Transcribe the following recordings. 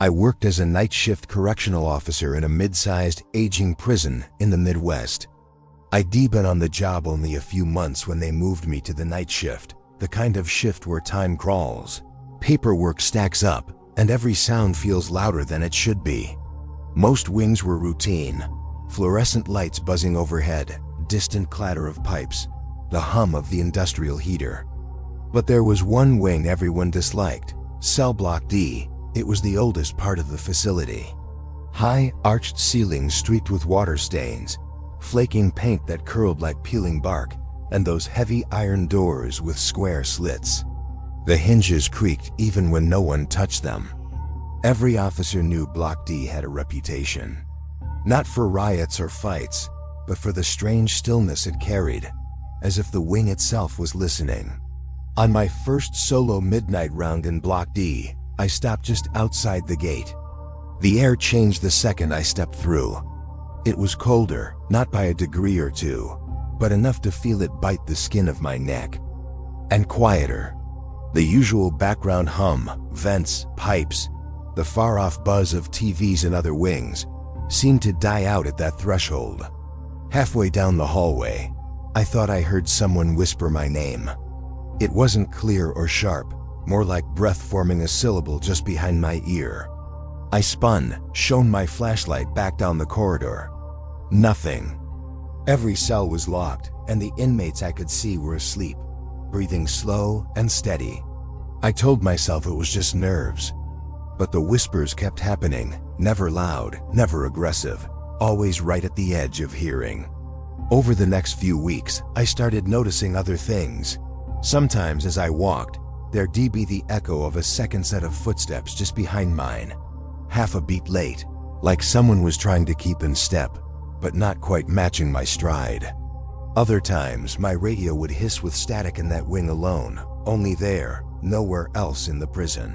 I worked as a night shift correctional officer in a mid-sized, aging prison in the Midwest. I'd been on the job only a few months when they moved me to the night shift, the kind of shift where time crawls, paperwork stacks up, and every sound feels louder than it should be. Most wings were routine, fluorescent lights buzzing overhead, distant clatter of pipes, the hum of the industrial heater. But there was one wing everyone disliked, Cell Block D. It was the oldest part of the facility. High, arched ceilings streaked with water stains, flaking paint that curled like peeling bark, and those heavy iron doors with square slits. The hinges creaked even when no one touched them. Every officer knew Block D had a reputation. Not for riots or fights, but for the strange stillness it carried, as if the wing itself was listening. On my first solo midnight round in Block D, I stopped just outside the gate. The air changed the second I stepped through. It was colder, not by a degree or two, but enough to feel it bite the skin of my neck. And quieter. The usual background hum, vents, pipes, the far-off buzz of TVs in other wings, seemed to die out at that threshold. Halfway down the hallway, I thought I heard someone whisper my name. It wasn't clear or sharp, more like breath forming a syllable just behind my ear. I spun, shone my flashlight back down the corridor. Nothing. Every cell was locked, and the inmates I could see were asleep, breathing slow and steady. I told myself it was just nerves. But the whispers kept happening, never loud, never aggressive, always right at the edge of hearing. Over the next few weeks, I started noticing other things. Sometimes as I walked, there'd be the echo of a second set of footsteps just behind mine, half a beat late, like someone was trying to keep in step, but not quite matching my stride. Other times, my radio would hiss with static in that wing alone, only there, nowhere else in the prison.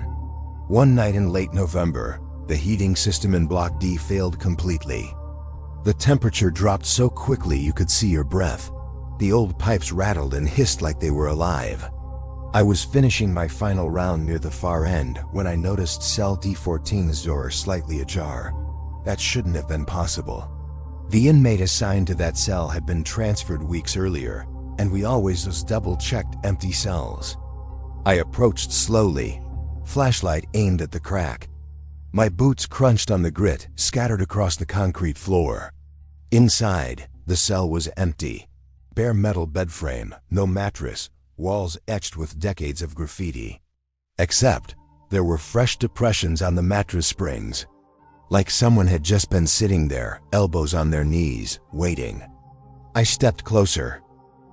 One night in late November, the heating system in Block D failed completely. The temperature dropped so quickly you could see your breath. The old pipes rattled and hissed like they were alive. I was finishing my final round near the far end when I noticed cell D14's door slightly ajar. That shouldn't have been possible. The inmate assigned to that cell had been transferred weeks earlier, and we always just double-checked empty cells. I approached slowly, flashlight aimed at the crack. My boots crunched on the grit, scattered across the concrete floor. Inside, the cell was empty. Bare metal bed frame, no mattress, walls etched with decades of graffiti. Except, there were fresh depressions on the mattress springs. Like someone had just been sitting there, elbows on their knees, waiting. I stepped closer.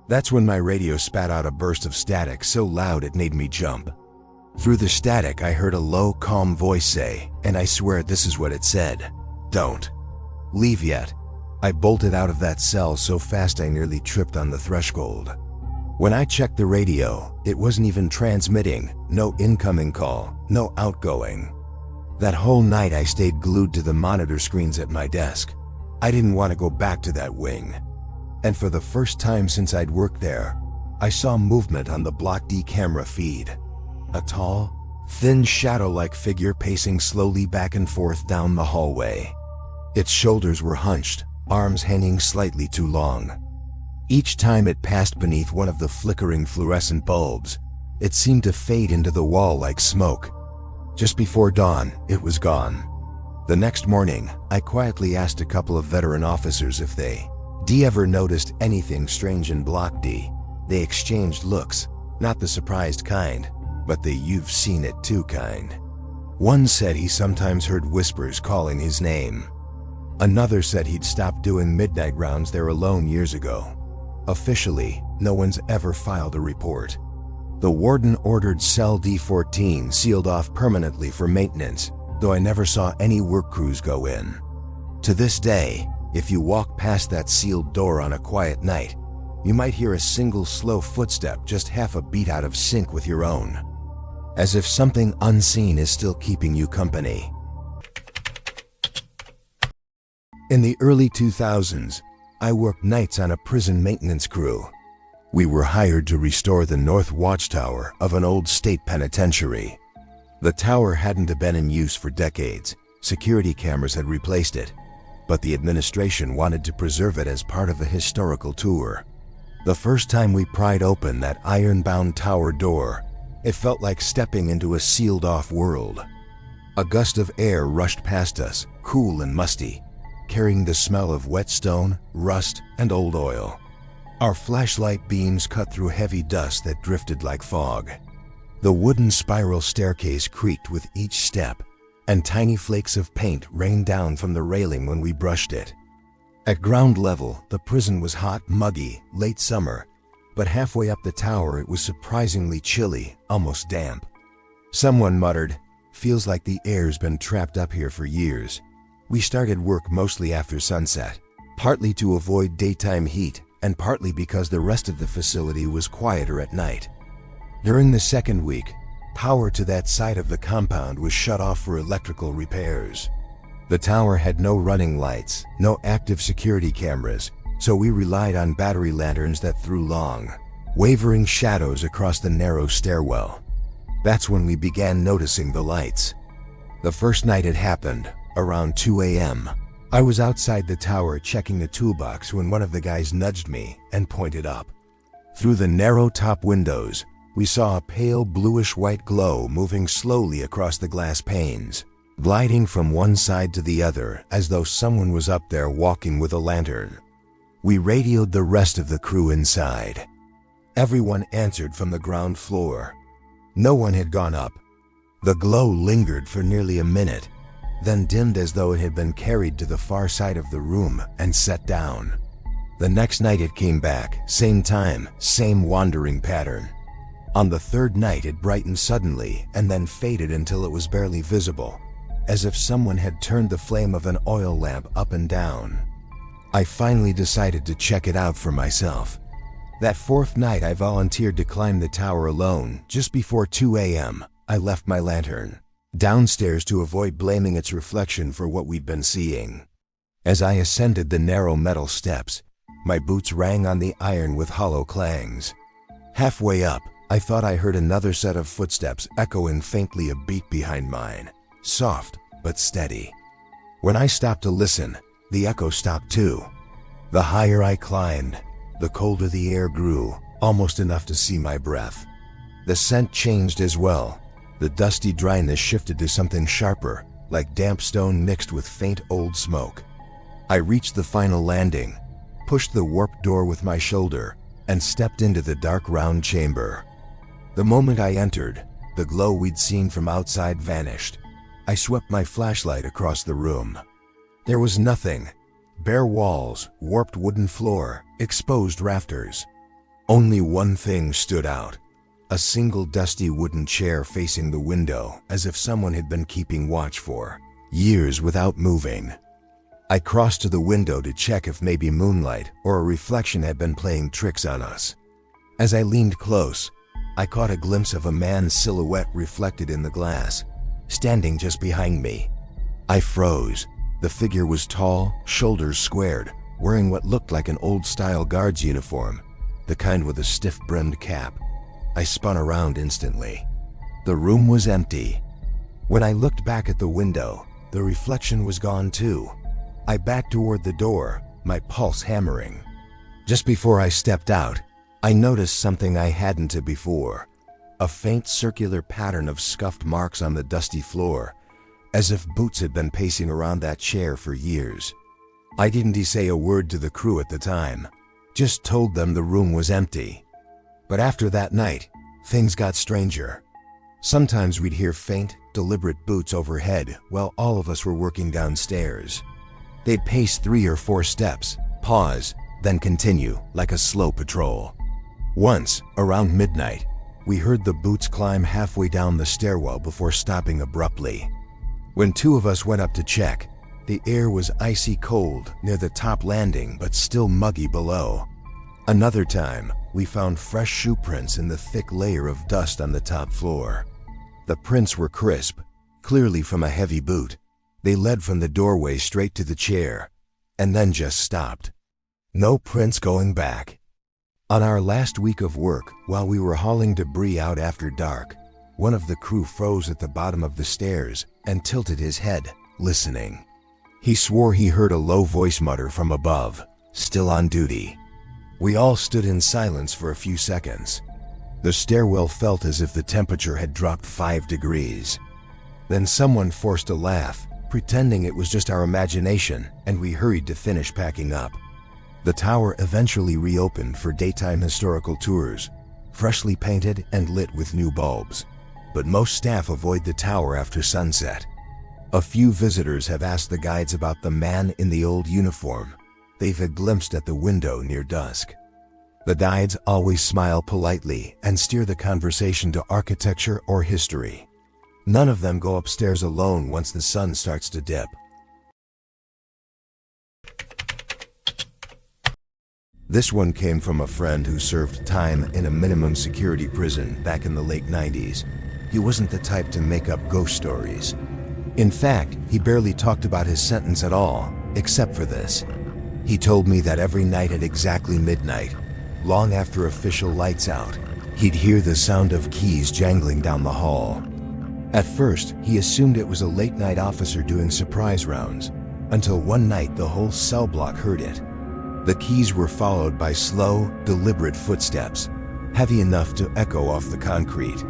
That's when my radio spat out a burst of static so loud it made me jump. Through the static I heard a low, calm voice say, and I swear this is what it said, "Don't leave yet." I bolted out of that cell so fast I nearly tripped on the threshold. When I checked the radio, it wasn't even transmitting, no incoming call, no outgoing. That whole night I stayed glued to the monitor screens at my desk. I didn't want to go back to that wing. And for the first time since I'd worked there, I saw movement on the Block D camera feed. A tall, thin shadow-like figure pacing slowly back and forth down the hallway. Its shoulders were hunched, arms hanging slightly too long. Each time it passed beneath one of the flickering fluorescent bulbs, it seemed to fade into the wall like smoke. Just before dawn, it was gone. The next morning, I quietly asked a couple of veteran officers if they ever noticed anything strange in Block D. They exchanged looks, not the surprised kind, but the "you've seen it too" kind. One said he sometimes heard whispers calling his name. Another said he'd stopped doing midnight rounds there alone years ago. Officially, no one's ever filed a report. The warden ordered cell D14 sealed off permanently for maintenance, though I never saw any work crews go in. To this day, if you walk past that sealed door on a quiet night, you might hear a single slow footstep just half a beat out of sync with your own. As if something unseen is still keeping you company. In the early 2000s, I worked nights on a prison maintenance crew. We were hired to restore the north watchtower of an old state penitentiary. The tower hadn't been in use for decades. Security cameras had replaced it, but the administration wanted to preserve it as part of a historical tour. The first time we pried open that iron-bound tower door, it felt like stepping into a sealed-off world. A gust of air rushed past us, cool and musty, carrying the smell of wet stone, rust, and old oil. Our flashlight beams cut through heavy dust that drifted like fog. The wooden spiral staircase creaked with each step, and tiny flakes of paint rained down from the railing when we brushed it. At ground level, the prison was hot, muggy, late summer, but halfway up the tower it was surprisingly chilly, almost damp. Someone muttered, "Feels like the air's been trapped up here for years." We started work mostly after sunset, partly to avoid daytime heat and partly because the rest of the facility was quieter at night. During the second week, power to that side of the compound was shut off for electrical repairs. The tower had no running lights, no active security cameras, so we relied on battery lanterns that threw long, wavering shadows across the narrow stairwell. That's when we began noticing the lights. The first night it happened, around 2 a.m. I was outside the tower checking the toolbox when one of the guys nudged me and pointed up. Through the narrow top windows, we saw a pale bluish-white glow moving slowly across the glass panes, gliding from one side to the other as though someone was up there walking with a lantern. We radioed the rest of the crew inside. Everyone answered from the ground floor. No one had gone up. The glow lingered for nearly a minute, then dimmed as though it had been carried to the far side of the room and set down. The next night it came back, same time, same wandering pattern. On the third night it brightened suddenly and then faded until it was barely visible, as if someone had turned the flame of an oil lamp up and down. I finally decided to check it out for myself. That fourth night I volunteered to climb the tower alone. Just before 2 a.m., I left my lantern downstairs to avoid blaming its reflection for what we'd been seeing. As I ascended the narrow metal steps, my boots rang on the iron with hollow clangs. Halfway up, I thought I heard another set of footsteps echoing faintly a beat behind mine, soft but steady. When I stopped to listen, the echo stopped too. The higher I climbed, the colder the air grew, almost enough to see my breath. The scent changed as well. The dusty dryness shifted to something sharper, like damp stone mixed with faint old smoke. I reached the final landing, pushed the warped door with my shoulder, and stepped into the dark round chamber. The moment I entered, the glow we'd seen from outside vanished. I swept my flashlight across the room. There was nothing. Bare walls, warped wooden floor, exposed rafters. Only one thing stood out. A single dusty wooden chair facing the window, as if someone had been keeping watch for years without moving. I crossed to the window to check if maybe moonlight or a reflection had been playing tricks on us. As I leaned close, I caught a glimpse of a man's silhouette reflected in the glass, standing just behind me. I froze. The figure was tall, shoulders squared, wearing what looked like an old-style guard's uniform, the kind with a stiff-brimmed cap. I spun around instantly. The room was empty. When I looked back at the window, the reflection was gone too. I backed toward the door, my pulse hammering. Just before I stepped out, I noticed something I hadn't before. A faint circular pattern of scuffed marks on the dusty floor, as if boots had been pacing around that chair for years. I didn't say a word to the crew at the time, just told them the room was empty. But after that night, things got stranger. Sometimes we'd hear faint, deliberate boots overhead while all of us were working downstairs. They'd pace 3 or 4 steps, pause, then continue, like a slow patrol. Once, around midnight, we heard the boots climb halfway down the stairwell before stopping abruptly. When 2 of us went up to check, the air was icy cold near the top landing but still muggy below. Another time, we found fresh shoe prints in the thick layer of dust on the top floor. The prints were crisp, clearly from a heavy boot. They led from the doorway straight to the chair, and then just stopped. No prints going back. On our last week of work, while we were hauling debris out after dark, One of the crew froze at the bottom of the stairs and tilted his head, listening. He swore he heard a low voice mutter from above, "Still on duty." We all stood in silence for a few seconds. The stairwell felt as if the temperature had dropped 5 degrees. Then someone forced a laugh, pretending it was just our imagination, and we hurried to finish packing up. The tower eventually reopened for daytime historical tours, freshly painted and lit with new bulbs. But most staff avoid the tower after sunset. A few visitors have asked the guides about the man in the old uniform they've glimpsed at the window near dusk. The guides always smile politely and steer the conversation to architecture or history. None of them go upstairs alone once the sun starts to dip. This one came from a friend who served time in a minimum security prison back in the late 90s. He wasn't the type to make up ghost stories. In fact, he barely talked about his sentence at all, except for this. He told me that every night at exactly midnight, long after official lights out, he'd hear the sound of keys jangling down the hall. At first, he assumed it was a late-night officer doing surprise rounds, until one night the whole cell block heard it. The keys were followed by slow, deliberate footsteps, heavy enough to echo off the concrete.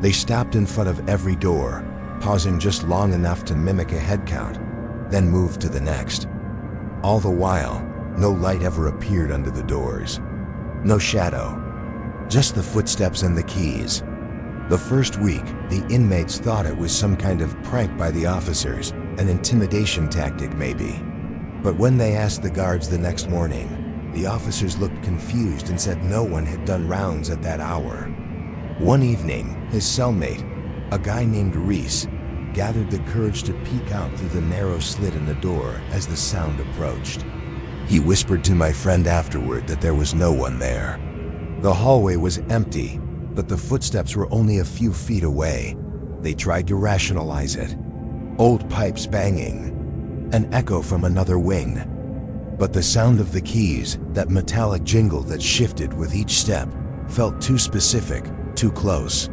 They stopped in front of every door, pausing just long enough to mimic a head count, then moved to the next. All the while, no light ever appeared under the doors. No shadow, just the footsteps and the keys. The first week, the inmates thought it was some kind of prank by the officers, an intimidation tactic maybe. But when they asked the guards the next morning, the officers looked confused and said no one had done rounds at that hour. One evening, his cellmate, a guy named Reese, gathered the courage to peek out through the narrow slit in the door as the sound approached. He whispered to my friend afterward that there was no one there. The hallway was empty, but the footsteps were only a few feet away. They tried to rationalize it. Old pipes banging, an echo from another wing. But the sound of the keys, that metallic jingle that shifted with each step, felt too specific, too close.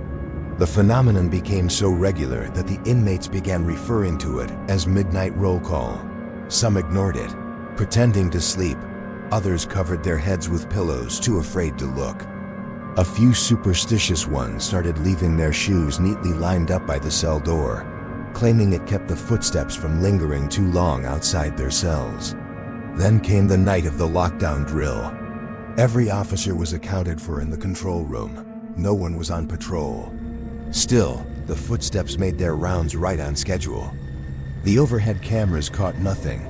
The phenomenon became so regular that the inmates began referring to it as midnight roll call. Some ignored it, pretending to sleep. Others covered their heads with pillows, too afraid to look. A few superstitious ones started leaving their shoes neatly lined up by the cell door, claiming it kept the footsteps from lingering too long outside their cells. Then came the night of the lockdown drill. Every officer was accounted for in the control room. No one was on patrol. Still, the footsteps made their rounds right on schedule. The overhead cameras caught nothing,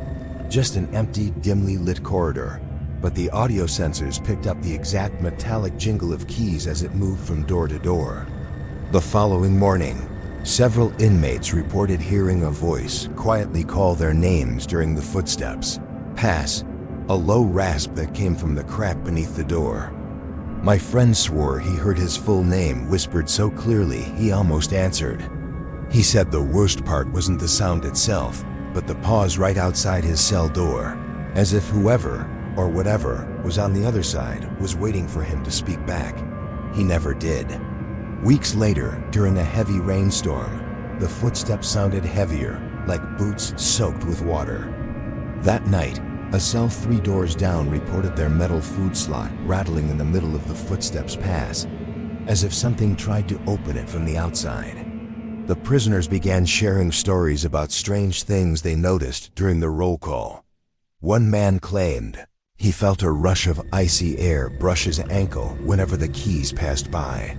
just an empty, dimly lit corridor. But the audio sensors picked up the exact metallic jingle of keys as it moved from door to door. The following morning, several inmates reported hearing a voice quietly call their names during the footsteps. Pass, a low rasp that came from the crack beneath the door. My friend swore he heard his full name whispered so clearly he almost answered. He said the worst part wasn't the sound itself, but the pause right outside his cell door, as if whoever or whatever was on the other side was waiting for him to speak back. He never did. Weeks later, during a heavy rainstorm, the footsteps sounded heavier, like boots soaked with water. That night, a cell 3 doors down reported their metal food slot rattling in the middle of the footsteps pass, as if something tried to open it from the outside. The prisoners began sharing stories about strange things they noticed during the roll call. One man claimed he felt a rush of icy air brush his ankle whenever the keys passed by.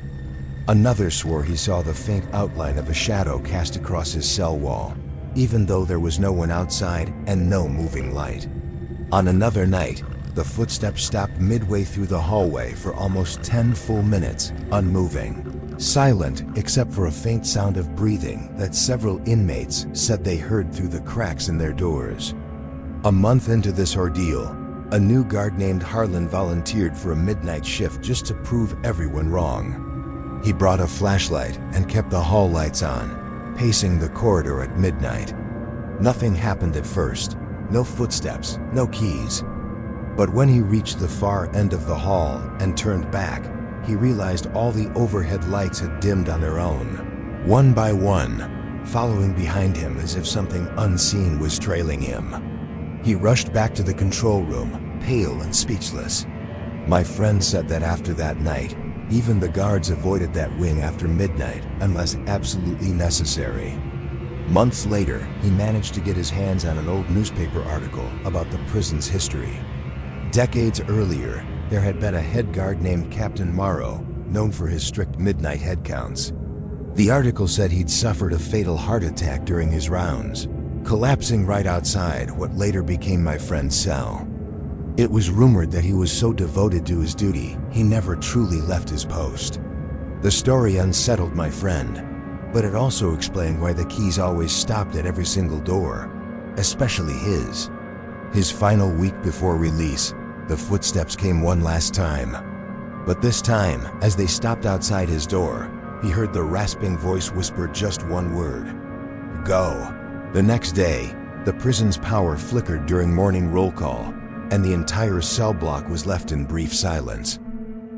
Another swore he saw the faint outline of a shadow cast across his cell wall, even though there was no one outside and no moving light. On another night, the footsteps stopped midway through the hallway for almost 10 full minutes, unmoving, silent except for a faint sound of breathing that several inmates said they heard through the cracks in their doors. A month into this ordeal, a new guard named Harlan volunteered for a midnight shift just to prove everyone wrong. He brought a flashlight and kept the hall lights on, pacing the corridor at midnight. Nothing happened at first. No footsteps, no keys. But when he reached the far end of the hall and turned back, he realized all the overhead lights had dimmed on their own, one by one, following behind him as if something unseen was trailing him. He rushed back to the control room, pale and speechless. My friend said that after that night, even the guards avoided that wing after midnight unless absolutely necessary. Months later, he managed to get his hands on an old newspaper article about the prison's history. Decades earlier, there had been a head guard named Captain Morrow, known for his strict midnight head counts. The article said he'd suffered a fatal heart attack during his rounds, collapsing right outside what later became my friend's cell. It was rumored that he was so devoted to his duty, he never truly left his post. The story unsettled my friend, but it also explained why the keys always stopped at every single door, especially his. His final week before release, the footsteps came one last time. But this time, as they stopped outside his door, he heard the rasping voice whisper just one word: "Go." The next day, the prison's power flickered during morning roll call, and the entire cell block was left in brief silence.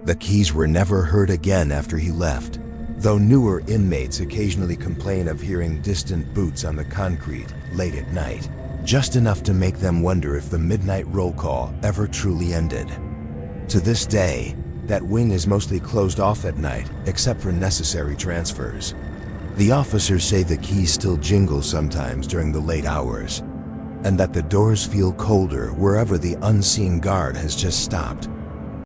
The keys were never heard again after he left, though newer inmates occasionally complain of hearing distant boots on the concrete late at night, just enough to make them wonder if the midnight roll call ever truly ended. To this day, that wing is mostly closed off at night, except for necessary transfers. The officers say the keys still jingle sometimes during the late hours, and that the doors feel colder wherever the unseen guard has just stopped.